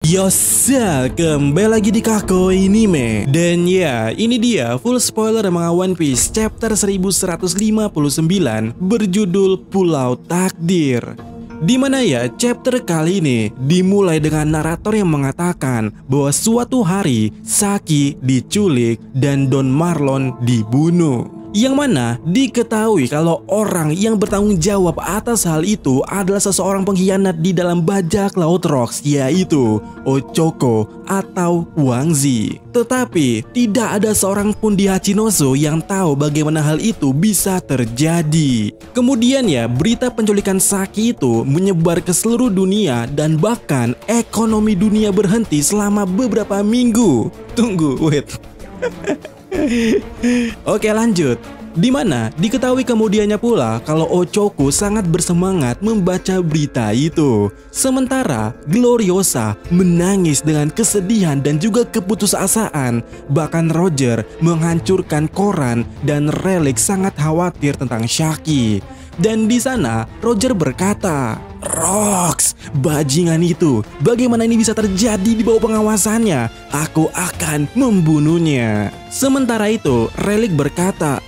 Yosa, kembali lagi di Kako Anime. Dan ya, ini dia full spoiler manga One Piece chapter 1159 berjudul Pulau Takdir. Dimana ya, chapter kali ini dimulai dengan narator yang mengatakan bahwa suatu hari Saki diculik dan Don Marlon dibunuh. Yang mana diketahui kalau orang yang bertanggung jawab atas hal itu adalah seseorang pengkhianat di dalam bajak laut Rocks, yaitu Ochoko atau Wang Zi. Tetapi tidak ada seorang pun di Hachinosu yang tahu bagaimana hal itu bisa terjadi. Kemudian ya, berita penculikan Saki itu menyebar ke seluruh dunia dan bahkan ekonomi dunia berhenti selama beberapa minggu. Tunggu, wait. Oke, lanjut. Dimana diketahui kemudiannya pula kalau Ochoko sangat bersemangat membaca berita itu. Sementara Gloriosa menangis dengan kesedihan dan juga keputusasaan. Bahkan Roger menghancurkan koran dan Relic sangat khawatir tentang Shaki. Dan di sana Roger berkata, "Rocks, bajingan itu, bagaimana ini bisa terjadi di bawah pengawasannya? Aku akan membunuhnya." Sementara itu Relic berkata,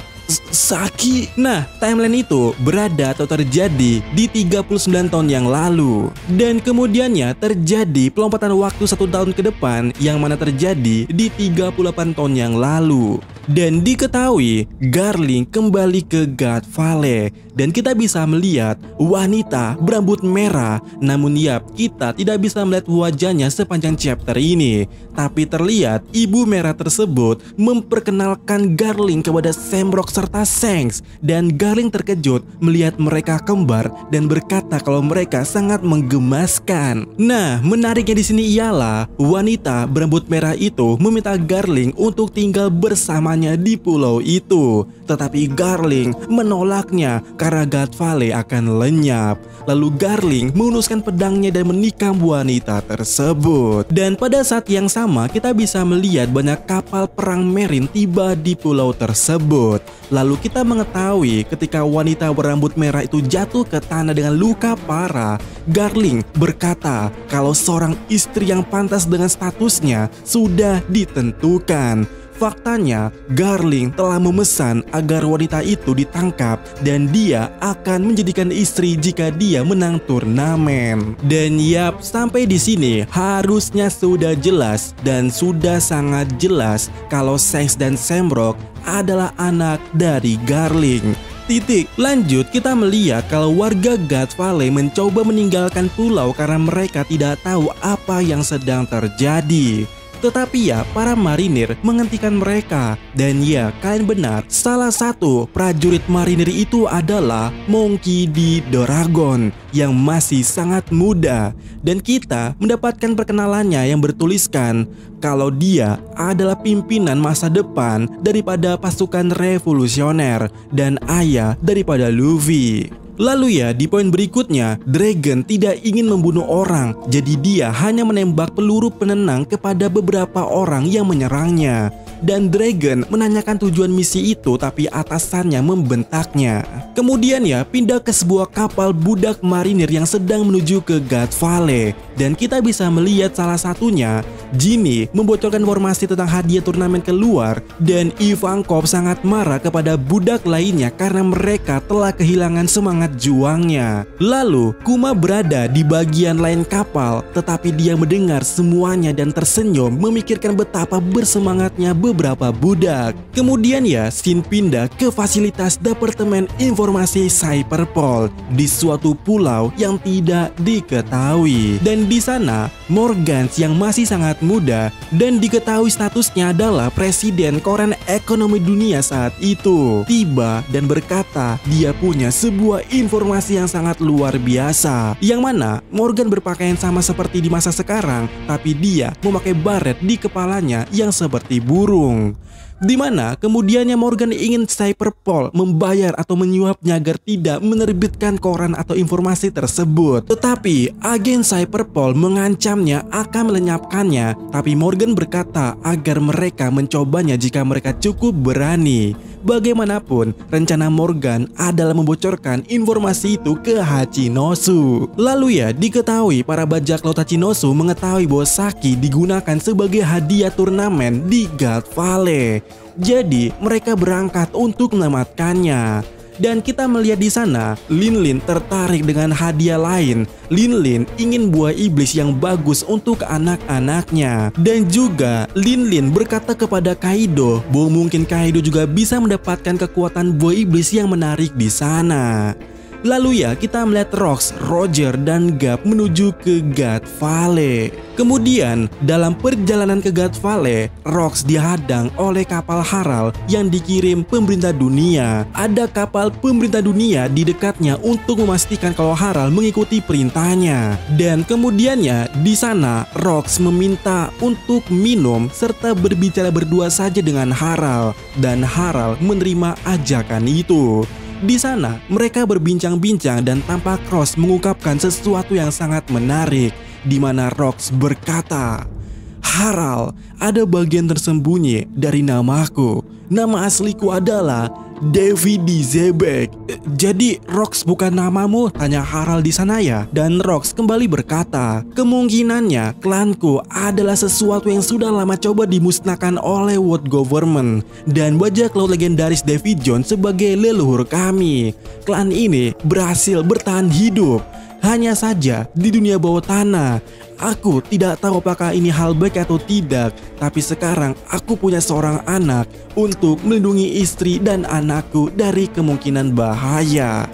"Saki." Nah, timeline itu berada atau terjadi di 39 tahun yang lalu. Dan kemudiannya terjadi pelompatan waktu 1 tahun ke depan yang mana terjadi di 38 tahun yang lalu. Dan diketahui Garling kembali ke God Valley. Dan kita bisa melihat wanita berambut merah. Namun ya, kita tidak bisa melihat wajahnya sepanjang chapter ini. Tapi terlihat ibu merah tersebut memperkenalkan Garling kepada Samrock serta Shanks. Dan Garling terkejut melihat mereka kembar dan berkata kalau mereka sangat menggemaskan. Nah, menariknya di sini ialah wanita berambut merah itu meminta Garling untuk tinggal bersamanya di pulau itu. Tetapi Garling menolaknya karena God Valley akan lenyap. Lalu Garling menunuskan pedangnya dan menikam wanita tersebut. Dan pada saat yang sama kita bisa melihat banyak kapal perang Marine tiba di pulau tersebut. Lalu kita mengetahui ketika wanita berambut merah itu jatuh ke tanah dengan luka parah, Garling berkata kalau seorang istri yang pantas dengan statusnya sudah ditentukan. Faktanya, Garling telah memesan agar wanita itu ditangkap dan dia akan menjadikan istri jika dia menang turnamen. Dan yap, sampai di sini harusnya sudah jelas dan sudah sangat jelas kalau Shanks dan Samrock adalah anak dari Garling. Titik. Lanjut, kita melihat kalau warga God Valley mencoba meninggalkan pulau karena mereka tidak tahu apa yang sedang terjadi. Tetapi ya, para marinir menghentikan mereka. Dan ya, kalian benar, salah satu prajurit marinir itu adalah Monkey D. Dragon yang masih sangat muda. Dan kita mendapatkan perkenalannya yang bertuliskan kalau dia adalah pimpinan masa depan daripada pasukan revolusioner dan ayah daripada Luffy. Lalu ya, di poin berikutnya, Dragon tidak ingin membunuh orang, jadi dia hanya menembak peluru penenang kepada beberapa orang yang menyerangnya. Dan Dragon menanyakan tujuan misi itu, tapi atasannya membentaknya. Kemudian ya, pindah ke sebuah kapal budak marinir yang sedang menuju ke God Valley. Dan kita bisa melihat salah satunya, Ginny membocorkan informasi tentang hadiah turnamen keluar. Dan Ivankov sangat marah kepada budak lainnya karena mereka telah kehilangan semangat juangnya. Lalu Kuma berada di bagian lain kapal, tetapi dia mendengar semuanya dan tersenyum memikirkan betapa bersemangatnya beberapa budak. Kemudian ya, scene pindah ke fasilitas Departemen Informasi Cyberpol di suatu pulau yang tidak diketahui. Dan di sana Morgans yang masih sangat muda dan diketahui statusnya adalah Presiden Koran Ekonomi Dunia saat itu tiba dan berkata dia punya sebuah informasi yang sangat luar biasa, yang mana Morgan berpakaian sama seperti di masa sekarang, tapi dia memakai baret di kepalanya yang seperti burung. Dimana kemudiannya Morgan ingin Cyberpol membayar atau menyuapnya agar tidak menerbitkan koran atau informasi tersebut. Tetapi agen Cyberpol mengancamnya akan melenyapkannya. Tapi Morgan berkata agar mereka mencobanya jika mereka cukup berani. Bagaimanapun, rencana Morgan adalah membocorkan informasi itu ke Hachinosu. Lalu ya, diketahui para bajak laut Hachinosu mengetahui bahwa Saki digunakan sebagai hadiah turnamen di God Valley. Jadi, mereka berangkat untuk menyelamatkannya. Dan kita melihat di sana, Linlin tertarik dengan hadiah lain. Linlin ingin buah iblis yang bagus untuk anak-anaknya. Dan juga Linlin berkata kepada Kaido bahwa mungkin Kaido juga bisa mendapatkan kekuatan buah iblis yang menarik di sana. Lalu ya, kita melihat Rox, Roger, dan Gap menuju ke God Valley. Kemudian, dalam perjalanan ke God Valley, Rox dihadang oleh kapal Harald yang dikirim pemerintah dunia. Ada kapal pemerintah dunia di dekatnya untuk memastikan kalau Harald mengikuti perintahnya. Dan kemudiannya, di sana Rox meminta untuk minum serta berbicara berdua saja dengan Harald. Dan Harald menerima ajakan itu. Di sana, mereka berbincang-bincang dan tampak Rox mengungkapkan sesuatu yang sangat menarik, di mana Rox berkata, "Harald, ada bagian tersembunyi dari namaku. Nama asliku adalah Devi di Zebek." Jadi Rox bukan namamu? Tanya Harald di sana ya. Dan Rox kembali berkata, "Kemungkinannya klanku adalah sesuatu yang sudah lama coba dimusnahkan oleh World Government dan bajak laut legendaris Davy Jones sebagai leluhur kami. Klan ini berhasil bertahan hidup. Hanya saja di dunia bawah tanah. Aku tidak tahu apakah ini hal baik atau tidak, tapi sekarang aku punya seorang anak untuk melindungi istri dan anakku dari kemungkinan bahaya.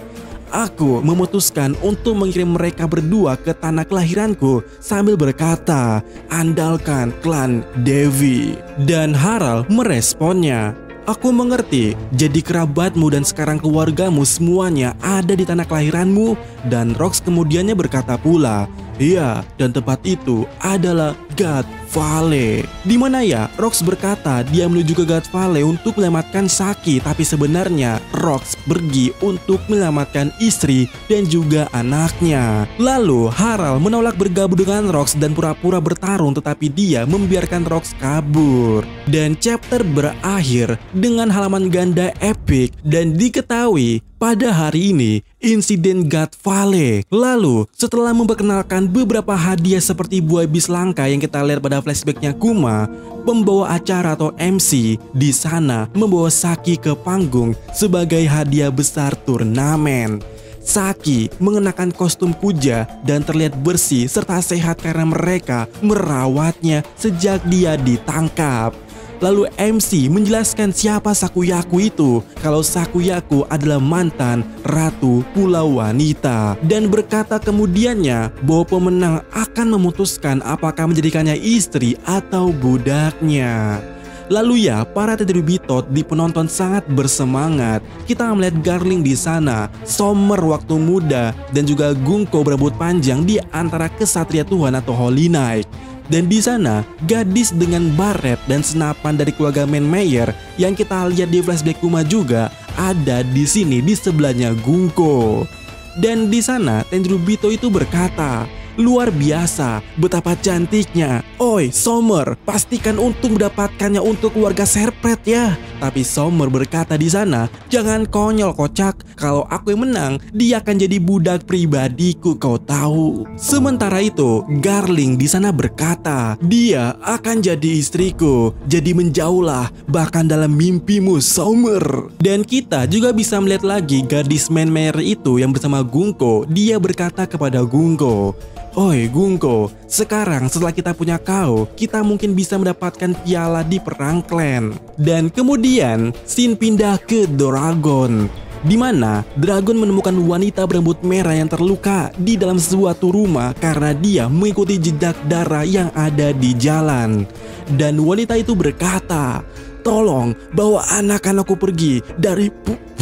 Aku memutuskan untuk mengirim mereka berdua ke tanah kelahiranku sambil berkata, andalkan klan Devi." Dan Harald meresponnya, "Aku mengerti, jadi kerabatmu dan sekarang keluargamu semuanya ada di tanah kelahiranmu." Dan Rox kemudiannya berkata pula, "Iya, dan tempat itu adalah God Valley." Dimana ya, Rox berkata dia menuju ke God Valley untuk menyelamatkan Saki, tapi sebenarnya Rox pergi untuk menyelamatkan istri dan juga anaknya. Lalu Harald menolak bergabung dengan Rox dan pura-pura bertarung, tetapi dia membiarkan Rox kabur. Dan chapter berakhir dengan halaman ganda epic dan diketahui pada hari ini insiden God Valley. Lalu setelah memperkenalkan beberapa hadiah seperti buah iblis langka yang kita lihat pada flashbacknya Kuma, pembawa acara atau MC di sana membawa Saki ke panggung sebagai hadiah besar turnamen. Saki mengenakan kostum kuja dan terlihat bersih serta sehat karena mereka merawatnya sejak dia ditangkap. Lalu MC menjelaskan siapa Sakuyaku itu, kalau Sakuyaku adalah mantan Ratu Pulau Wanita, dan berkata kemudiannya bahwa pemenang akan memutuskan apakah menjadikannya istri atau budaknya. Lalu ya, para Tetrubbitot di penonton sangat bersemangat. Kita melihat Garling di sana, Sommer waktu muda, dan juga Gunko berambut panjang di antara kesatria Tuhan atau Holy Knight. Dan di sana, gadis dengan baret dan senapan dari keluarga Manmeyer yang kita lihat di flashback Kuma juga ada di sini di sebelahnya Gunko. Dan di sana, Tenryubito itu berkata, "Luar biasa, betapa cantiknya. Oi, Sommer, pastikan untuk mendapatkannya untuk keluarga Serpent ya." Tapi Sommer berkata di sana, "Jangan konyol kocak, kalau aku yang menang, dia akan jadi budak pribadiku, kau tahu." Sementara itu, Garling di sana berkata, "Dia akan jadi istriku, jadi menjauhlah bahkan dalam mimpimu, Sommer." Dan kita juga bisa melihat lagi gadis Manmeyer itu yang bersama Gunko. Dia berkata kepada Gunko, "Oi Gunko, sekarang setelah kita punya kau, kita mungkin bisa mendapatkan piala di perang klan." Dan kemudian scene pindah ke Dragon, di mana Dragon menemukan wanita berambut merah yang terluka di dalam suatu rumah karena dia mengikuti jejak darah yang ada di jalan. Dan wanita itu berkata, "Tolong bawa anak-anakku pergi dari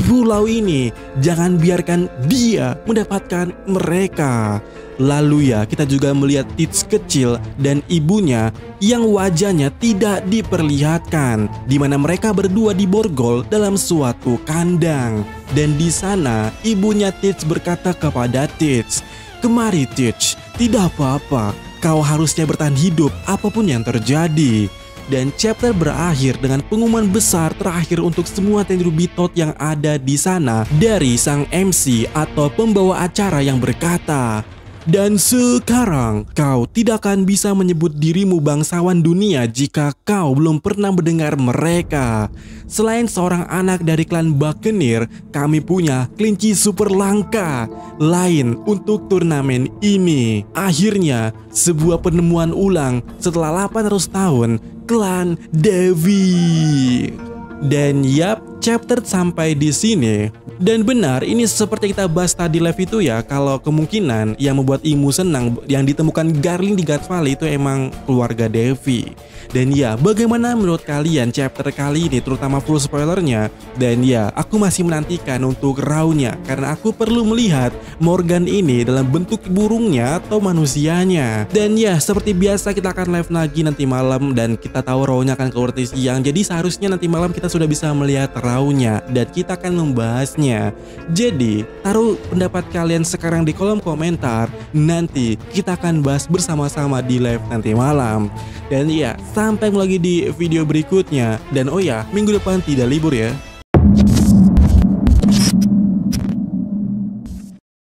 pulau ini, jangan biarkan dia mendapatkan mereka." Lalu ya, kita juga melihat Tits kecil dan ibunya yang wajahnya tidak diperlihatkan, di mana mereka berdua diborgol dalam suatu kandang. Dan di sana ibunya Tits berkata kepada Tits, "Kemari Tits, tidak apa-apa, kau harusnya bertahan hidup apapun yang terjadi." Dan chapter berakhir dengan pengumuman besar terakhir untuk semua Tenryubitot yang ada di sana dari sang MC atau pembawa acara yang berkata, "Dan sekarang kau tidak akan bisa menyebut dirimu bangsawan dunia jika kau belum pernah mendengar mereka. Selain seorang anak dari klan Buccaneer, kami punya kelinci super langka lain untuk turnamen ini." Akhirnya, sebuah penemuan ulang setelah 800 tahun, klan Devi. Dan yap, chapter sampai di sini. Dan benar, ini seperti kita bahas tadi live itu ya, kalau kemungkinan yang membuat Imu senang yang ditemukan Garling di God Valley itu emang keluarga Devi. Dan ya, bagaimana menurut kalian chapter kali ini, terutama full spoilernya? Dan ya, aku masih menantikan untuk raw-nya, karena aku perlu melihat Morgan ini dalam bentuk burungnya atau manusianya. Dan ya, seperti biasa kita akan live lagi nanti malam, dan kita tahu raw-nya akan keluar di siang. Jadi seharusnya nanti malam kita sudah bisa melihat raw-nya, dan kita akan membahasnya. Jadi, taruh pendapat kalian sekarang di kolom komentar. Nanti kita akan bahas bersama-sama di live nanti malam. Dan ya, sampai lagi di video berikutnya. Dan oh ya, minggu depan tidak libur ya.